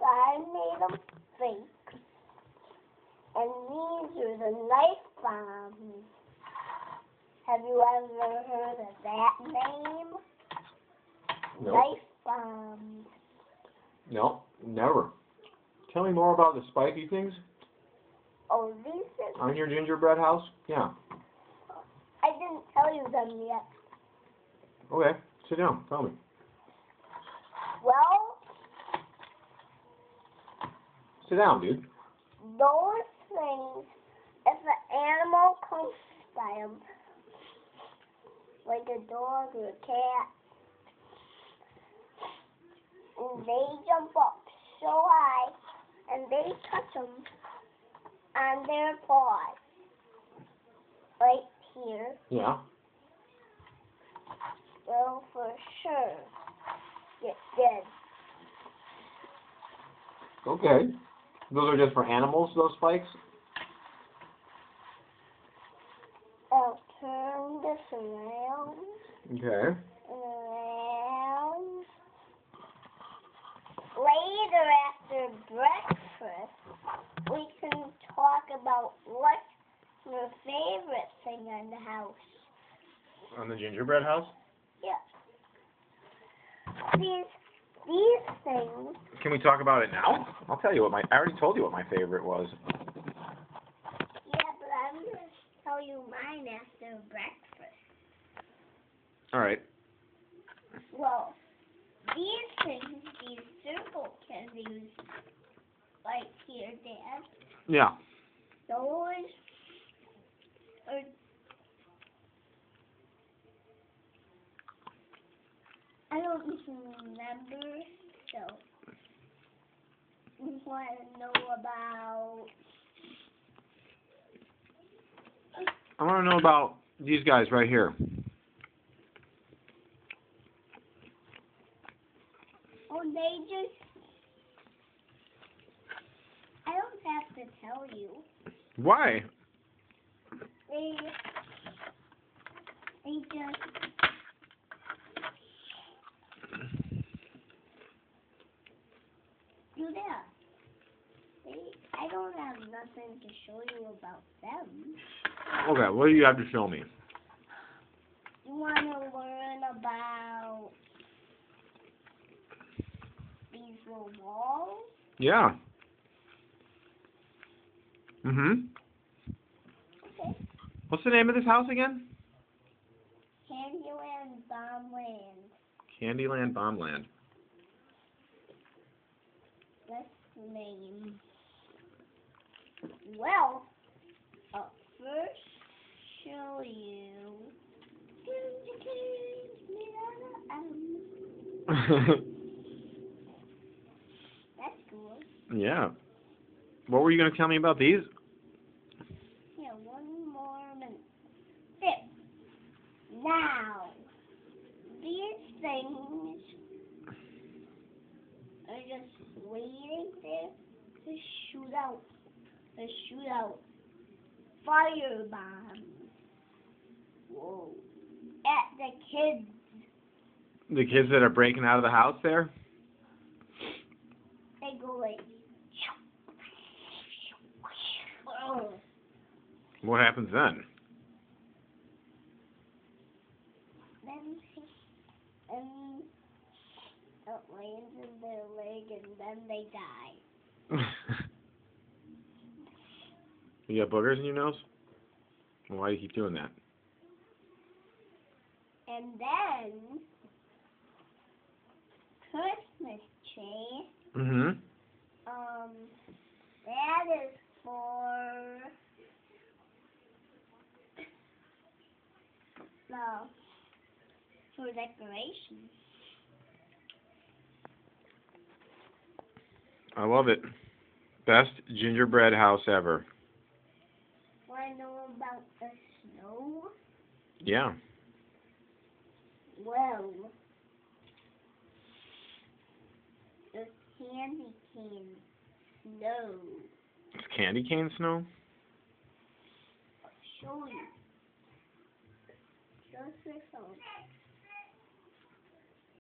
I made them fake. And these are the knife bombs. Have you ever heard of that name? Nope. Knife bombs. No, never. Tell me more about the spiky things Oh, these are... on your gingerbread house. Yeah. I didn't tell you them yet. Okay, sit down. Tell me. Well, Sit down, dude. those things, if an animal comes by them, like a dog or a cat, and they jump up so high, and they touch them on their paws, right here, Yeah. they'll for sure get dead. Okay. Those are just for animals, those spikes? I'll turn this around Okay. and around. Later after breakfast, we can talk about what's your favorite thing on the house. On the gingerbread house? Yeah. These things. Can we talk about it now? I'll tell you what I already told you what my favorite was. Yeah, but I'm going to tell you mine after breakfast. All right. Well, these things, these circle candies, like here, Dad, Yeah. those are... I don't even remember, so you want to know about... I want to know about these guys right here. Oh, they just... I don't have to tell you. Why? They just... do that. I don't have nothing to show you about them. Okay, what do you have to show me? You want to learn about these little walls? Yeah. Mhm. Okay. What's the name of this house again? Candyland Bombland. Candyland Bombland. That's the name. Well, I'll first show you. That's cool. Yeah. What were you going to tell me about these? Yeah, one more minute. There. Now, these things are just waiting there to shoot out. Fire bombs. Whoa. At the kids. The kids that are breaking out of the house there? They go like... Oh. What happens then? Then it lands in their leg and then they die. You got boogers in your nose? Well, why do you keep doing that? And then Christmas tree. Mhm. That is for decorations. I love it. Best gingerbread house ever. Want to know about the snow? Yeah. Well, the candy cane snow. Is candy cane snow? I'll show you. Just this one.